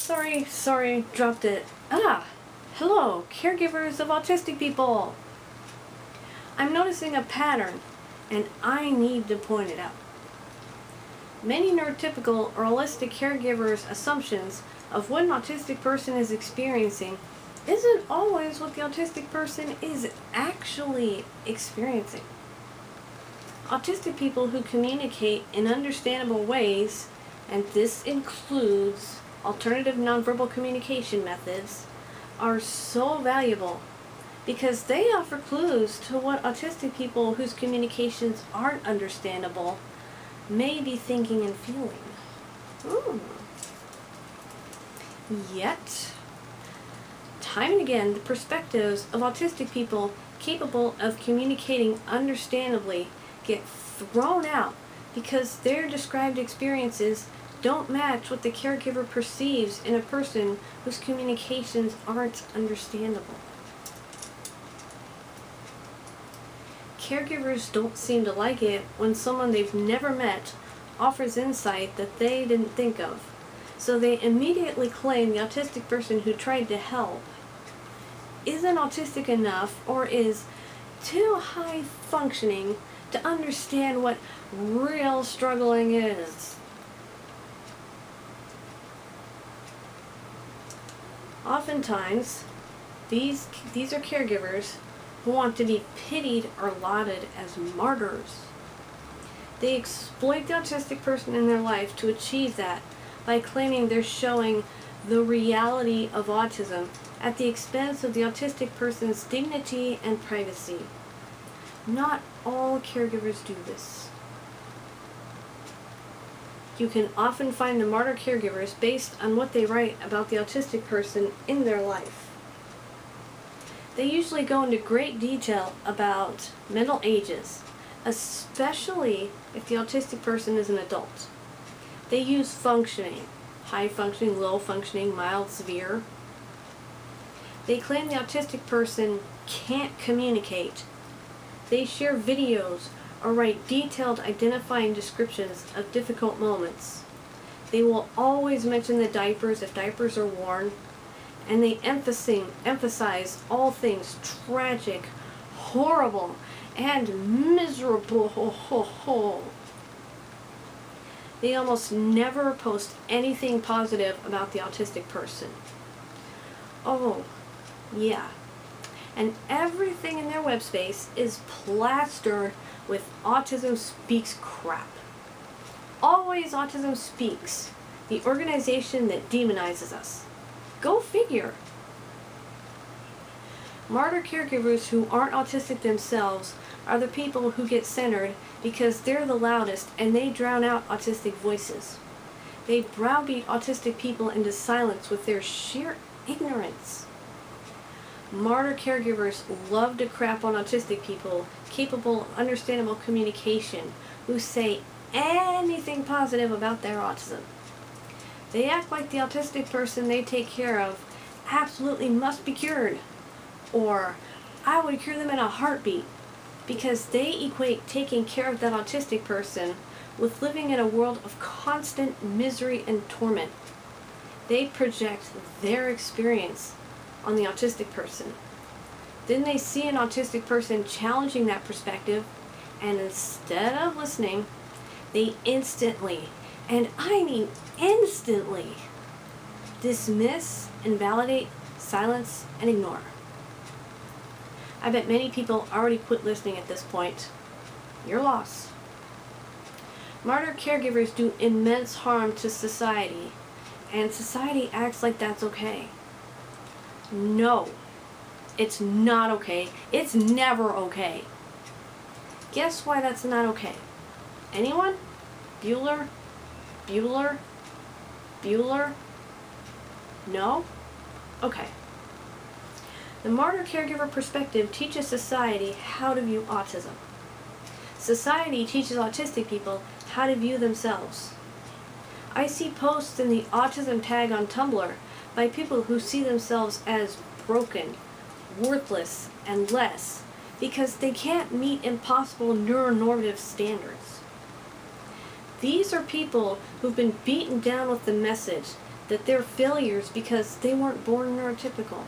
Sorry, dropped it. Hello, caregivers of autistic people. I'm noticing a pattern, and I need to point it out. Many neurotypical or holistic caregivers' assumptions of what an autistic person is experiencing isn't always what the autistic person is actually experiencing. Autistic people who communicate in understandable ways, and this includes alternative nonverbal communication methods, are so valuable because they offer clues to what autistic people whose communications aren't understandable may be thinking and feeling. Yet, time and again, the perspectives of autistic people capable of communicating understandably get thrown out because their described experiences don't match what the caregiver perceives in a person whose communications aren't understandable. Caregivers don't seem to like it when someone they've never met offers insight that they didn't think of, so they immediately claim the autistic person who tried to help isn't autistic enough or is too high functioning to understand what real struggling is. Oftentimes, these are caregivers who want to be pitied or lauded as martyrs. They exploit the autistic person in their life to achieve that by claiming they're showing the reality of autism at the expense of the autistic person's dignity and privacy. Not all caregivers do this. You can often find the martyr caregivers based on what they write about the autistic person in their life. They usually go into great detail about mental ages, especially if the autistic person is an adult. They use functioning, high functioning, low functioning, mild, severe. They claim the autistic person can't communicate. They share videos or write detailed identifying descriptions of difficult moments. They will always mention the diapers if diapers are worn, and they emphasize all things tragic, horrible, and miserable. They almost never post anything positive about the autistic person. And everything in their web space is plastered with Autism Speaks crap. Always Autism Speaks, the organization that demonizes us. Go figure. Martyr caregivers who aren't autistic themselves are the people who get centered because they're the loudest and they drown out autistic voices. They browbeat autistic people into silence with their sheer ignorance. Martyr caregivers love to crap on autistic people capable of understandable communication who say anything positive about their autism. They act like the autistic person they take care of absolutely must be cured, or I would cure them in a heartbeat, because they equate taking care of that autistic person with living in a world of constant misery and torment. They project their experience on the autistic person. Then they see an autistic person challenging that perspective, and instead of listening, they instantly, and I mean instantly, dismiss, invalidate, silence, and ignore. I bet many people already quit listening at this point. Your loss. Martyr caregivers do immense harm to society, and society acts like that's okay. No, it's not okay. It's never okay. Guess why that's not okay? Anyone? Bueller? No? Okay. The martyr caregiver perspective teaches society how to view autism. Society teaches autistic people how to view themselves. I see posts in the autism tag on Tumblr by people who see themselves as broken, worthless, and less because they can't meet impossible neuronormative standards. These are people who've been beaten down with the message that they're failures because they weren't born neurotypical.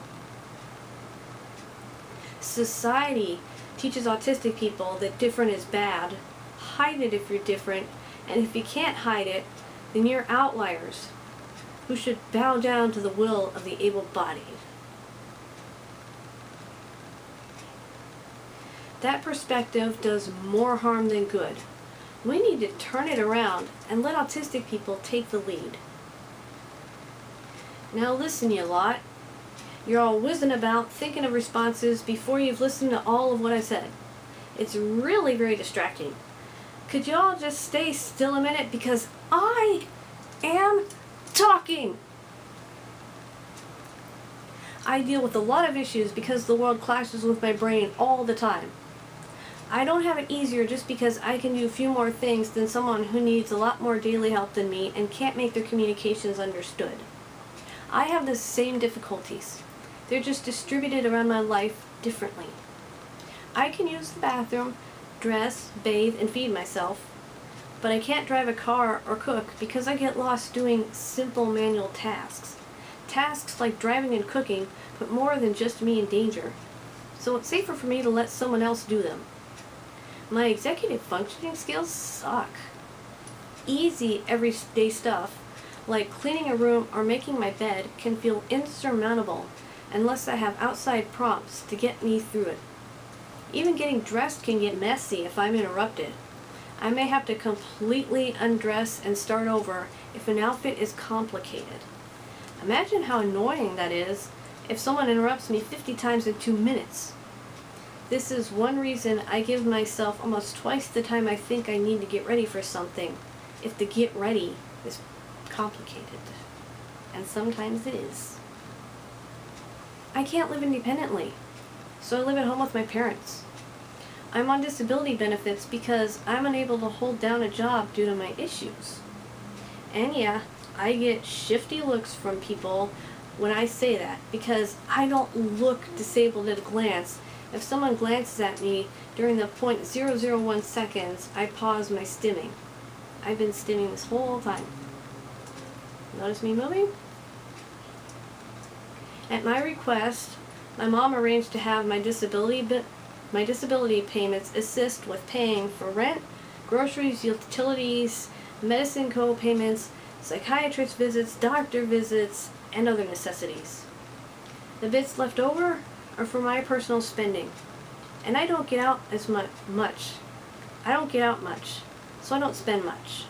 Society teaches autistic people that different is bad. Hide it if you're different, and if you can't hide it, then you're outliers who should bow down to the will of the able-bodied. That perspective does more harm than good. We need to turn it around and let autistic people take the lead. Now listen, you lot. You're all whizzing about, thinking of responses before you've listened to all of what I said. It's really very distracting. Could you all just stay still a minute, because I am talking. I deal with a lot of issues because the world clashes with my brain all the time. I don't have it easier just because I can do a few more things than someone who needs a lot more daily help than me and can't make their communications understood. I have the same difficulties. They're just distributed around my life differently. I can use the bathroom, dress, bathe, and feed myself, but I can't drive a car or cook because I get lost doing simple manual tasks. Tasks like driving and cooking put more than just me in danger, so it's safer for me to let someone else do them. My executive functioning skills suck. Easy everyday stuff, like cleaning a room or making my bed, can feel insurmountable unless I have outside prompts to get me through it. Even getting dressed can get messy if I'm interrupted. I may have to completely undress and start over if an outfit is complicated. Imagine how annoying that is if someone interrupts me 50 times in 2 minutes. This is one reason I give myself almost twice the time I think I need to get ready for something, if the get ready is complicated. And sometimes it is. I can't live independently, so I live at home with my parents. I'm on disability benefits because I'm unable to hold down a job due to my issues. And yeah, I get shifty looks from people when I say that, because I don't look disabled at a glance. If someone glances at me during the 0.001 seconds, I pause my stimming. I've been stimming this whole time. Notice me moving? At my request, my mom arranged to have my disability payments assist with paying for rent, groceries, utilities, medicine co-payments, psychiatrist visits, doctor visits, and other necessities. The bits left over are for my personal spending, and I don't get out as much. I don't get out much, so I don't spend much.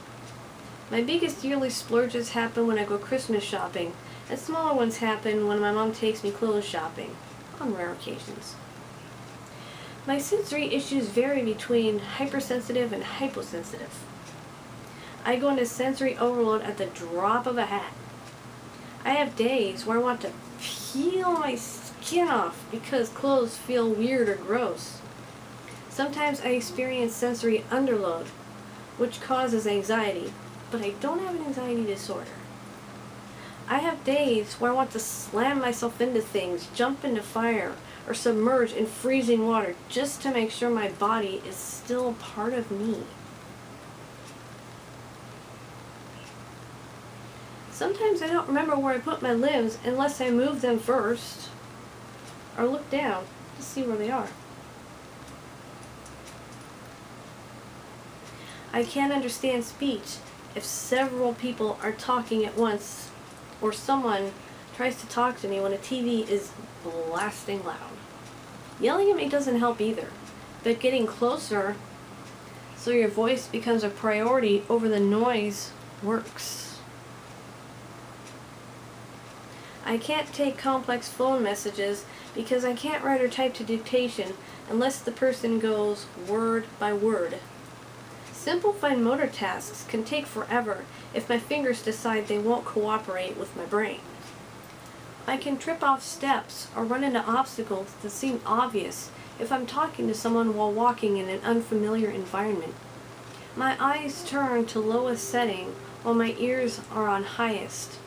My biggest yearly splurges happen when I go Christmas shopping, and smaller ones happen when my mom takes me clothes shopping, on rare occasions. My sensory issues vary between hypersensitive and hyposensitive. I go into sensory overload at the drop of a hat. I have days where I want to peel my skin off because clothes feel weird or gross. Sometimes I experience sensory underload, which causes anxiety, but I don't have an anxiety disorder. I have days where I want to slam myself into things, jump into fire, or submerge in freezing water just to make sure my body is still part of me. Sometimes I don't remember where I put my limbs unless I move them first, or look down to see where they are. I can't understand speech if several people are talking at once, or someone tries to talk to me when a TV is blasting loud. Yelling at me doesn't help either, but getting closer so your voice becomes a priority over the noise works. I can't take complex phone messages because I can't write or type to dictation unless the person goes word by word. Simple fine motor tasks can take forever if my fingers decide they won't cooperate with my brain. I can trip off steps or run into obstacles that seem obvious if I'm talking to someone while walking in an unfamiliar environment. My eyes turn to lowest setting while my ears are on highest.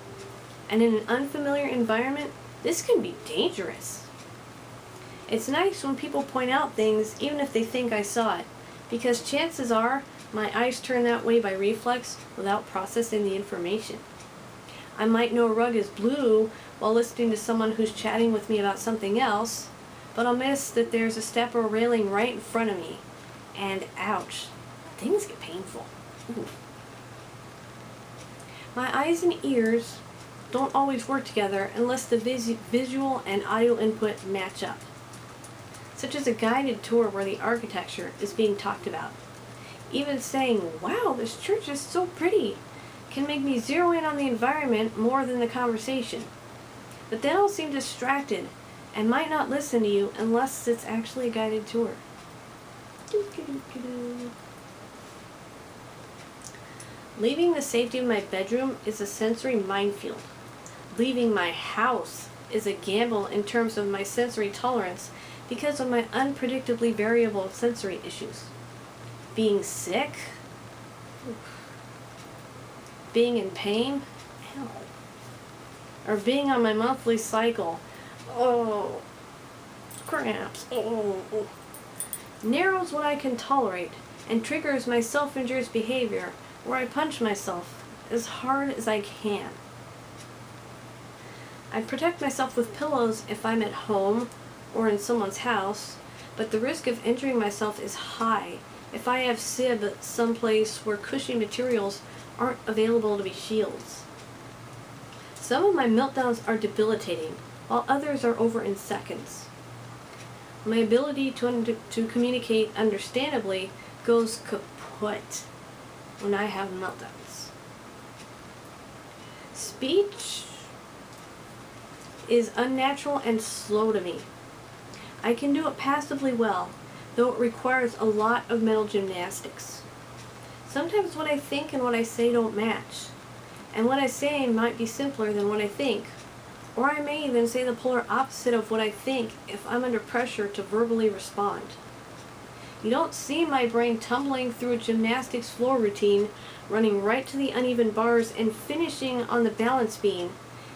And in an unfamiliar environment, this can be dangerous. It's nice when people point out things even if they think I saw it, because chances are my eyes turn that way by reflex without processing the information. I might know a rug is blue while listening to someone who's chatting with me about something else, but I'll miss that there's a step or railing right in front of me. And ouch, things get painful. Ooh. My eyes and ears don't always work together unless the visual and audio input match up, such as a guided tour where the architecture is being talked about. Even saying, "Wow, this church is so pretty," can make me zero in on the environment more than the conversation. But then I'll seem distracted and might not listen to you unless it's actually a guided tour. Leaving the safety of my bedroom is a sensory minefield. Leaving my house is a gamble in terms of my sensory tolerance because of my unpredictably variable sensory issues. Being sick, being in pain, or being on my monthly cycle, cramps, narrows what I can tolerate and triggers my self-injurious behavior where I punch myself as hard as I can. I protect myself with pillows if I'm at home or in someone's house, but the risk of injuring myself is high if I have SIB someplace where cushy materials aren't available to be shields. Some of my meltdowns are debilitating, while others are over in seconds. My ability to communicate understandably goes kaput when I have meltdowns. Speech is unnatural and slow to me. I can do it passively well, though it requires a lot of mental gymnastics. Sometimes what I think and what I say don't match, and what I say might be simpler than what I think, or I may even say the polar opposite of what I think if I'm under pressure to verbally respond. You don't see my brain tumbling through a gymnastics floor routine, running right to the uneven bars and finishing on the balance beam,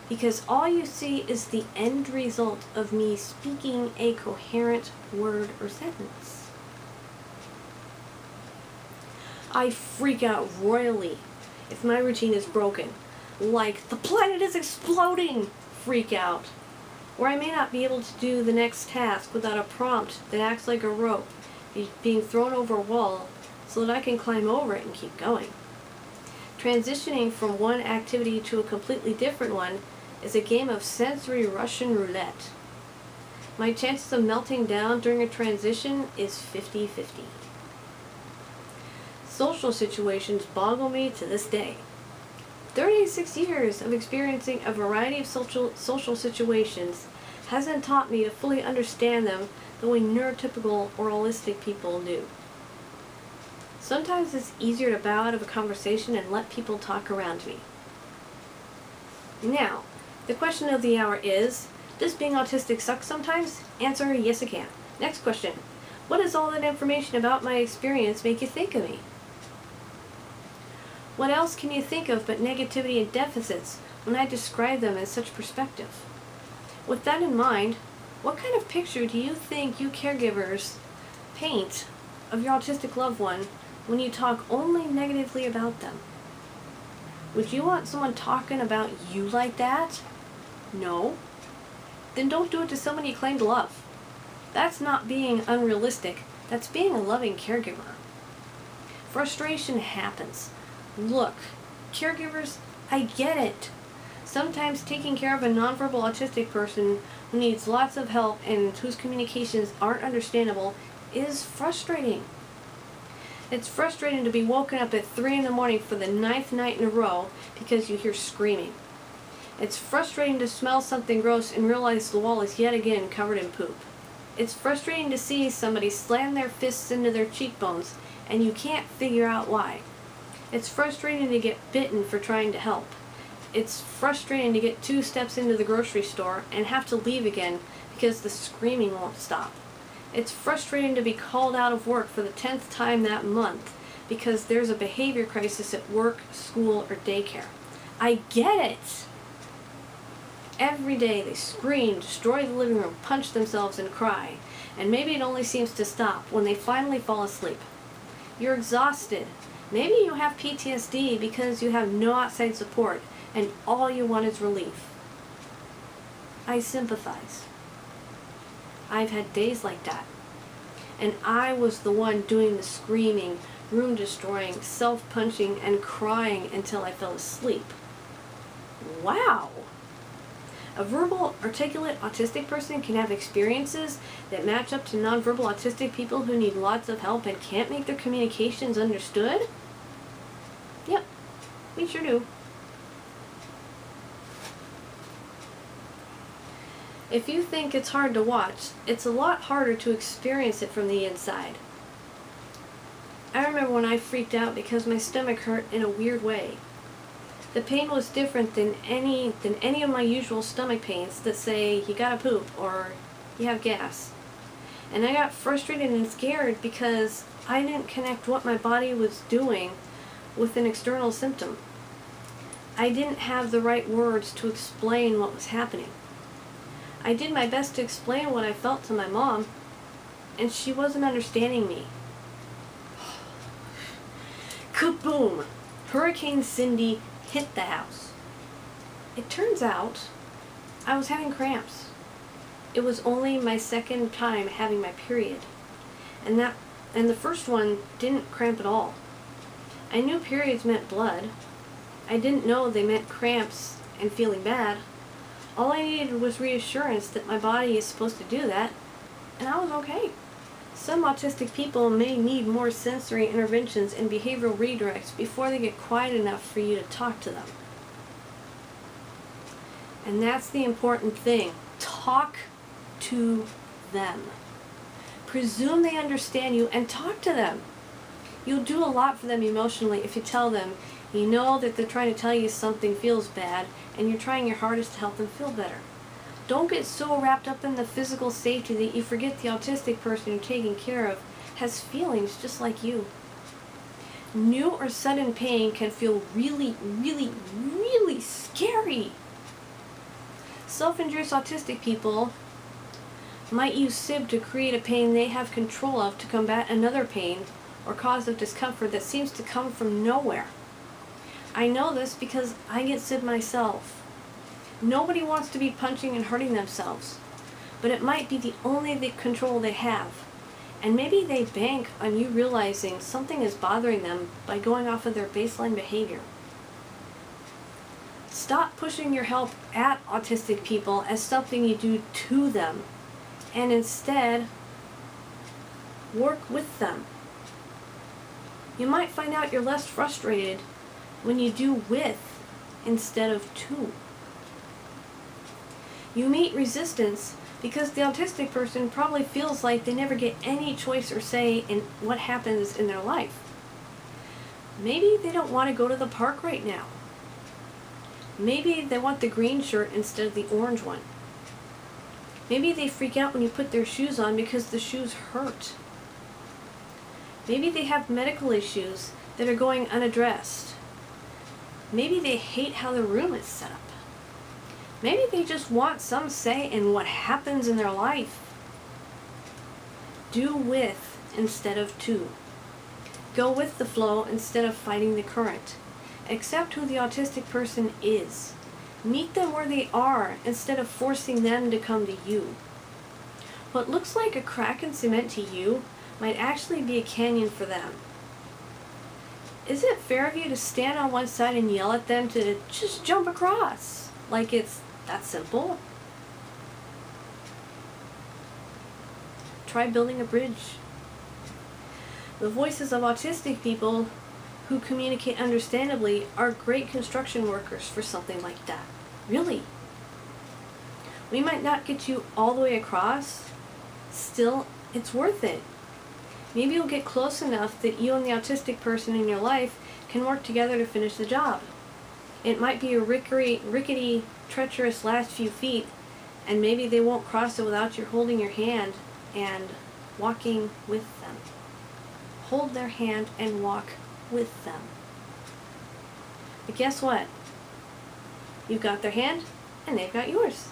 because all you see is the end result of me speaking a coherent word or sentence. I freak out royally if my routine is broken, like "the planet is exploding" freak out, or I may not be able to do the next task without a prompt that acts like a rope being thrown over a wall so that I can climb over it and keep going. Transitioning from one activity to a completely different one is a game of sensory Russian roulette. My chances of melting down during a transition is 50-50. Social situations boggle me to this day. 36 years of experiencing a variety of social situations hasn't taught me to fully understand them the way neurotypical or holistic people do. Sometimes it's easier to bow out of a conversation and let people talk around me. Now, the question of the hour is, does being autistic suck sometimes? Answer, yes it can. Next question, what does all that information about my experience make you think of me? What else can you think of but negativity and deficits when I describe them in such perspective? With that in mind, what kind of picture do you think you caregivers paint of your autistic loved one when you talk only negatively about them? Would you want someone talking about you like that? No? Then don't do it to someone you claim to love. That's not being unrealistic, that's being a loving caregiver. Frustration happens. Look, caregivers, I get it. Sometimes taking care of a nonverbal autistic person who needs lots of help and whose communications aren't understandable is frustrating. It's frustrating to be woken up at 3 in the morning for the 9th night in a row because you hear screaming. It's frustrating to smell something gross and realize the wall is yet again covered in poop. It's frustrating to see somebody slam their fists into their cheekbones and you can't figure out why. It's frustrating to get bitten for trying to help. It's frustrating to get 2 steps into the grocery store and have to leave again because the screaming won't stop. It's frustrating to be called out of work for the 10th time that month because there's a behavior crisis at work, school, or daycare. I get it! Every day they scream, destroy the living room, punch themselves, and cry, and maybe it only seems to stop when they finally fall asleep. You're exhausted. Maybe you have PTSD because you have no outside support, and all you want is relief. I sympathize. I've had days like that. And I was the one doing the screaming, room-destroying, self-punching, and crying until I fell asleep. Wow! A verbal, articulate, autistic person can have experiences that match up to nonverbal autistic people who need lots of help and can't make their communications understood? Yep, we sure do. If you think it's hard to watch, it's a lot harder to experience it from the inside. I remember when I freaked out because my stomach hurt in a weird way. The pain was different than any of my usual stomach pains that say you gotta poop or you have gas. And I got frustrated and scared because I didn't connect what my body was doing with an external symptom. I didn't have the right words to explain what was happening. I did my best to explain what I felt to my mom, and she wasn't understanding me. Kaboom! Hurricane Cindy hit the house. It turns out I was having cramps. It was only my second time having my period, and the first one didn't cramp at all. I knew periods meant blood. I didn't know they meant cramps and feeling bad. All I needed was reassurance that my body is supposed to do that, and I was okay. Some autistic people may need more sensory interventions and behavioral redirects before they get quiet enough for you to talk to them. And that's the important thing. Talk to them. Presume they understand you and talk to them. You'll do a lot for them emotionally if you tell them you know that they're trying to tell you something feels bad and you're trying your hardest to help them feel better. Don't get so wrapped up in the physical safety that you forget the autistic person you're taking care of has feelings just like you. New or sudden pain can feel really, really, really scary. Self-induced autistic people might use SIB to create a pain they have control of to combat another pain or cause of discomfort that seems to come from nowhere. I know this because I get SIB myself. Nobody wants to be punching and hurting themselves, but it might be the only control they have. And maybe they bank on you realizing something is bothering them by going off of their baseline behavior. Stop pushing your help at autistic people as something you do to them, and instead work with them. You might find out you're less frustrated when you do with instead of to. You meet resistance because the autistic person probably feels like they never get any choice or say in what happens in their life. Maybe they don't want to go to the park right now. Maybe they want the green shirt instead of the orange one. Maybe they freak out when you put their shoes on because the shoes hurt. Maybe they have medical issues that are going unaddressed. Maybe they hate how the room is set up. Maybe they just want some say in what happens in their life. Do with instead of to. Go with the flow instead of fighting the current. Accept who the autistic person is. Meet them where they are instead of forcing them to come to you. What looks like a crack in cement to you might actually be a canyon for them. Is it fair of you to stand on one side and yell at them to just jump across? Like it's that simple? Try building a bridge. The voices of autistic people who communicate understandably are great construction workers for something like that. Really. We might not get you all the way across. Still, it's worth it. Maybe you'll get close enough that you and the autistic person in your life can work together to finish the job. It might be a rickety, treacherous last few feet, and maybe they won't cross it without you holding your hand and walking with them. Hold their hand and walk with them. But guess what? You've got their hand, and they've got yours.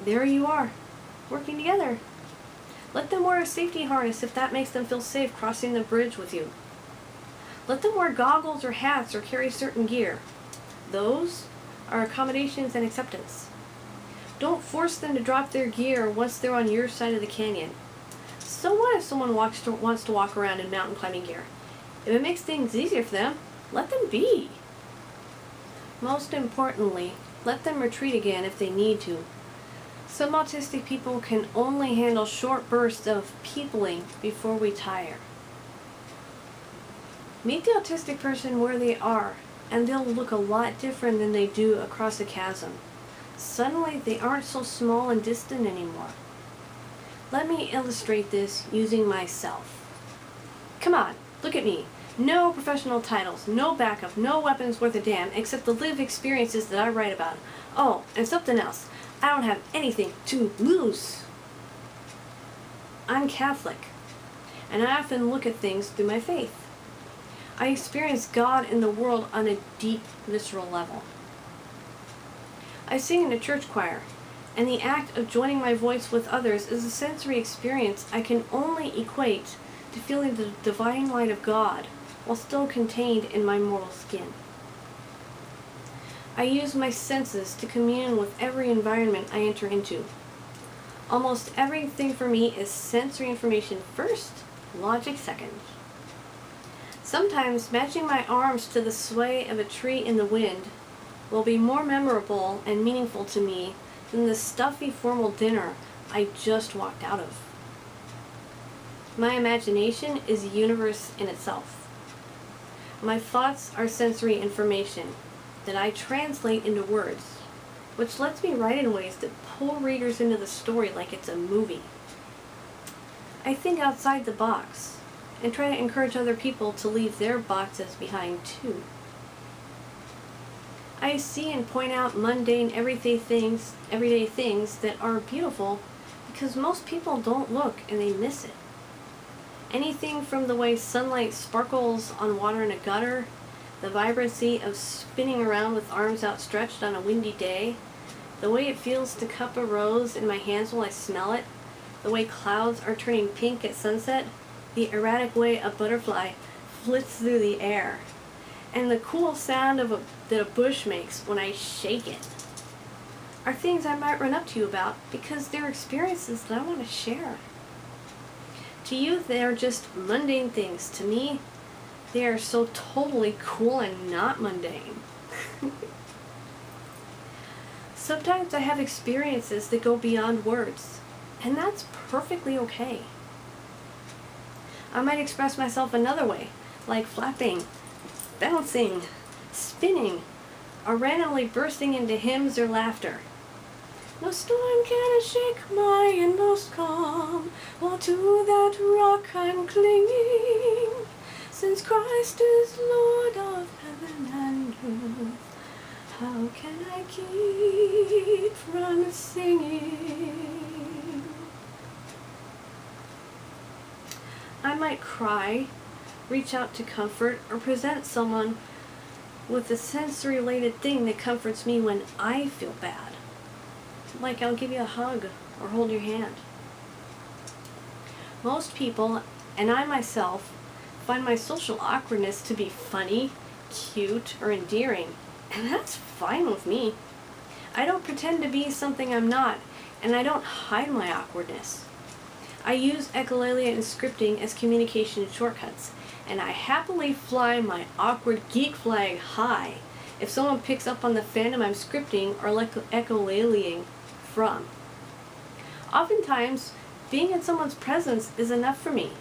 There you are, working together. Let them wear a safety harness if that makes them feel safe crossing the bridge with you. Let them wear goggles or hats or carry certain gear. Those are accommodations and acceptance. Don't force them to drop their gear once they're on your side of the canyon. So what if someone wants to walk around in mountain climbing gear? If it makes things easier for them, let them be. Most importantly, let them retreat again if they need to. Some autistic people can only handle short bursts of peopling before we tire. Meet the autistic person where they are, and they'll look a lot different than they do across a chasm. Suddenly, they aren't so small and distant anymore. Let me illustrate this using myself. Come on, look at me. No professional titles, no backup, no weapons worth a damn, except the lived experiences that I write about. Oh, and something else. I don't have anything to lose. I'm Catholic, and I often look at things through my faith. I experience God in the world on a deep, visceral level. I sing in a church choir, and the act of joining my voice with others is a sensory experience I can only equate to feeling the divine light of God while still contained in my mortal skin. I use my senses to commune with every environment I enter into. Almost everything for me is sensory information first, logic second. Sometimes matching my arms to the sway of a tree in the wind will be more memorable and meaningful to me than the stuffy formal dinner I just walked out of. My imagination is a universe in itself. My thoughts are sensory information that I translate into words, which lets me write in ways that pull readers into the story like it's a movie. I think outside the box and try to encourage other people to leave their boxes behind too. I see and point out mundane everyday things that are beautiful because most people don't look and they miss it. Anything from the way sunlight sparkles on water in a gutter, the vibrancy of spinning around with arms outstretched on a windy day, the way it feels to cup a rose in my hands while I smell it, the way clouds are turning pink at sunset, the erratic way a butterfly flits through the air, and the cool sound that a bush makes when I shake it, are things I might run up to you about because they're experiences that I want to share. To you, they are just mundane things. To me, they are so totally cool and not mundane. Sometimes I have experiences that go beyond words, and that's perfectly okay. I might express myself another way, like flapping, bouncing, spinning, or randomly bursting into hymns or laughter. No storm can shake my inmost calm, while to that rock I'm clinging, since Christ is Lord of heaven and earth. How can I keep from singing? I might cry, reach out to comfort, or present someone with a sensory-related thing that comforts me when I feel bad. Like I'll give you a hug or hold your hand. Most people, and I myself, find my social awkwardness to be funny, cute, or endearing, and that's fine with me. I don't pretend to be something I'm not, and I don't hide my awkwardness. I use echolalia and scripting as communication shortcuts, and I happily fly my awkward geek flag high if someone picks up on the fandom I'm scripting or echolaliaing from. Oftentimes, being in someone's presence is enough for me.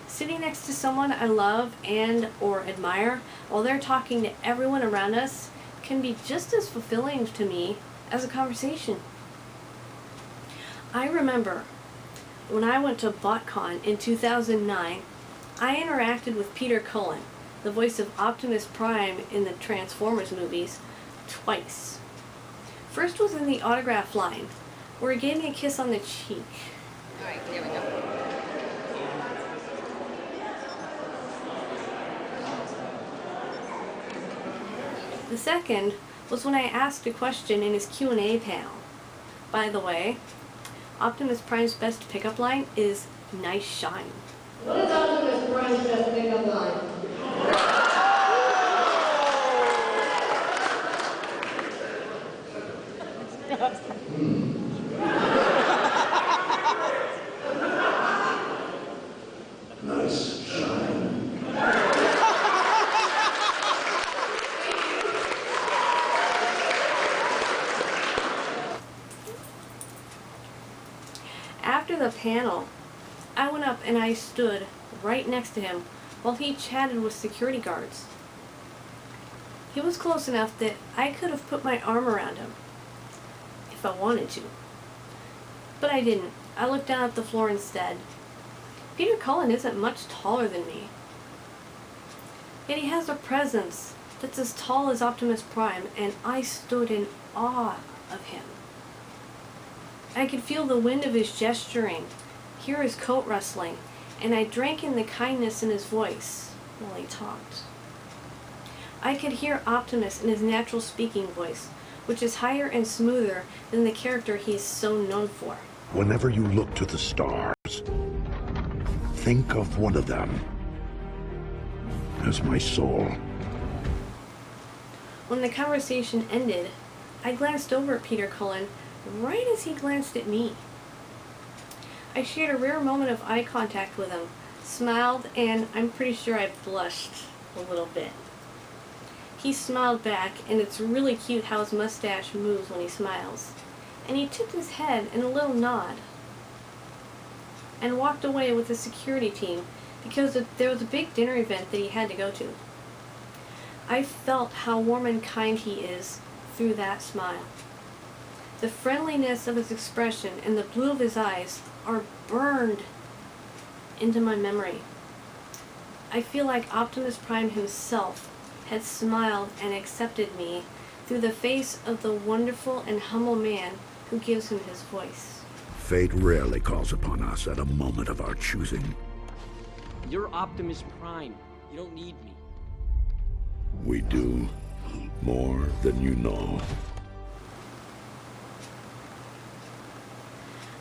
Sitting next to someone I love and or admire while they're talking to everyone around us can be just as fulfilling to me as a conversation. I remember when I went to BotCon in 2009, I interacted with Peter Cullen, the voice of Optimus Prime in the Transformers movies, twice. First was in the autograph line, where he gave me a kiss on the cheek. Alright, there we go. The second was when I asked a question in his Q&A panel. By the way, Optimus Prime's best pickup line is "Nice shine." What is Optimus Prime's best pickup line? Nice shine. After the panel, I went up and I stood right next to him while he chatted with security guards. He was close enough that I could have put my arm around him if I wanted to. But I didn't. I looked down at the floor instead. Peter Cullen isn't much taller than me. Yet he has a presence that's as tall as Optimus Prime, and I stood in awe of him. I could feel the wind of his gesturing, hear his coat rustling, and I drank in the kindness in his voice while he talked. I could hear Optimus in his natural speaking voice, which is higher and smoother than the character he is so known for. Whenever you look to the stars, think of one of them as my soul. When the conversation ended, I glanced over at Peter Cullen right as he glanced at me. I shared a rare moment of eye contact with him, smiled, and I'm pretty sure I blushed a little bit. He smiled back, and it's really cute how his mustache moves when he smiles. And he tipped his head in a little nod and walked away with the security team because there was a big dinner event that he had to go to. I felt how warm and kind he is through that smile. The friendliness of his expression and the blue of his eyes are burned into my memory. I feel like Optimus Prime himself had smiled and accepted me through the face of the wonderful and humble man who gives him his voice. Fate rarely calls upon us at a moment of our choosing. You're Optimus Prime. You don't need me. We do more than you know.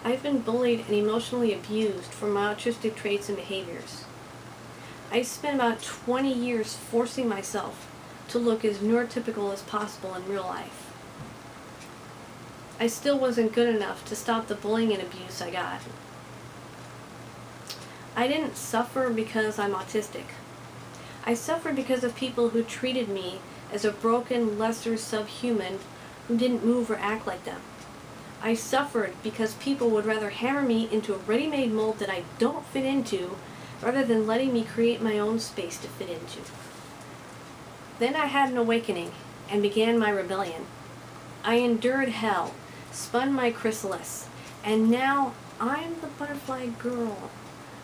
I've been bullied and emotionally abused for my autistic traits and behaviors. I spent about 20 years forcing myself to look as neurotypical as possible in real life. I still wasn't good enough to stop the bullying and abuse I got. I didn't suffer because I'm autistic. I suffered because of people who treated me as a broken, lesser subhuman who didn't move or act like them. I suffered because people would rather hammer me into a ready-made mold that I don't fit into rather than letting me create my own space to fit into. Then I had an awakening and began my rebellion. I endured hell, spun my chrysalis, and now I'm the butterfly girl.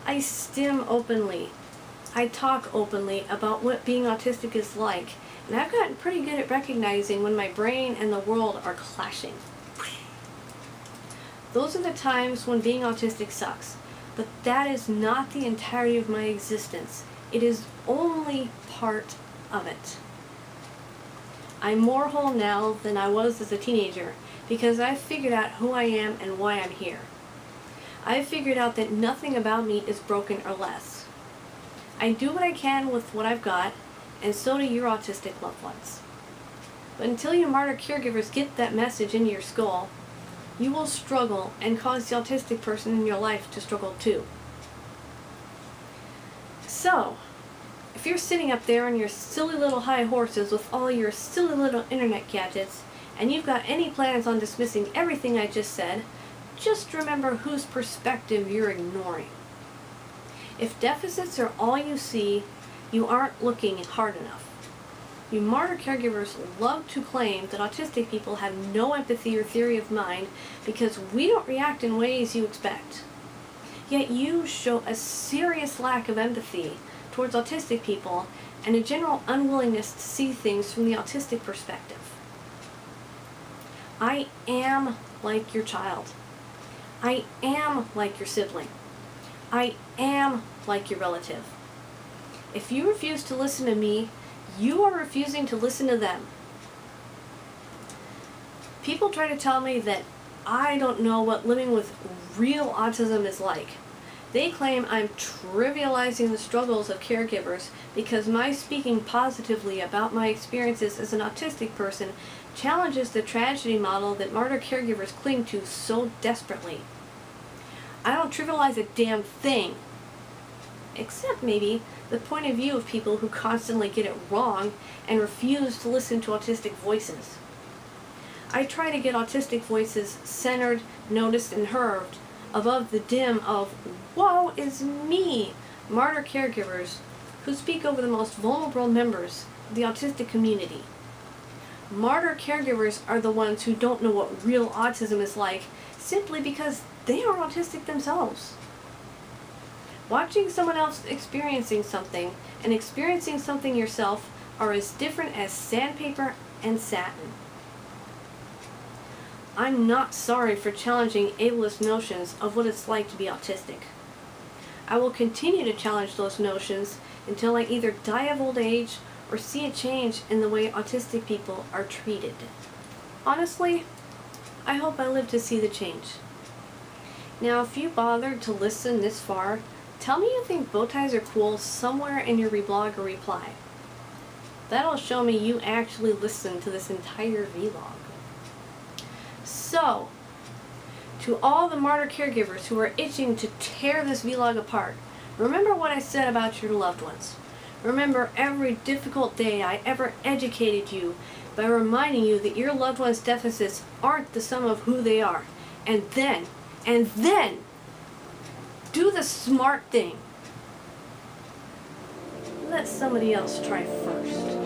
I stim openly. I talk openly about what being autistic is like, and I've gotten pretty good at recognizing when my brain and the world are clashing. Those are the times when being autistic sucks, but that is not the entirety of my existence. It is only part of it. I'm more whole now than I was as a teenager because I've figured out who I am and why I'm here. I've figured out that nothing about me is broken or less. I do what I can with what I've got, and so do your autistic loved ones. But until you Martyr Caregivers get that message into your skull, you will struggle and cause the autistic person in your life to struggle too. So, if you're sitting up there on your silly little high horses with all your silly little internet gadgets, and you've got any plans on dismissing everything I just said, just remember whose perspective you're ignoring. If deficits are all you see, you aren't looking hard enough. You Martyr Caregivers love to claim that autistic people have no empathy or theory of mind because we don't react in ways you expect. Yet you show a serious lack of empathy towards autistic people and a general unwillingness to see things from the autistic perspective. I am like your child. I am like your sibling. I am like your relative. If you refuse to listen to me, you are refusing to listen to them. People try to tell me that I don't know what living with real autism is like. They claim I'm trivializing the struggles of caregivers because my speaking positively about my experiences as an autistic person challenges the tragedy model that martyr caregivers cling to so desperately. I don't trivialize a damn thing, except maybe the point of view of people who constantly get it wrong and refuse to listen to autistic voices. I try to get autistic voices centered, noticed, and heard above the dim of "woe is me" martyr caregivers who speak over the most vulnerable members of the autistic community. Martyr caregivers are the ones who don't know what real autism is like simply because they are autistic themselves. Watching someone else experiencing something and experiencing something yourself are as different as sandpaper and satin. I'm not sorry for challenging ableist notions of what it's like to be autistic. I will continue to challenge those notions until I either die of old age or see a change in the way autistic people are treated. Honestly, I hope I live to see the change. Now, if you bothered to listen this far, tell me you think bow ties are cool somewhere in your reblog or reply. That'll show me you actually listened to this entire vlog. So, to all the martyr caregivers who are itching to tear this vlog apart, remember what I said about your loved ones. Remember every difficult day I ever educated you by reminding you that your loved one's deficits aren't the sum of who they are. And then, do the smart thing. Let somebody else try first.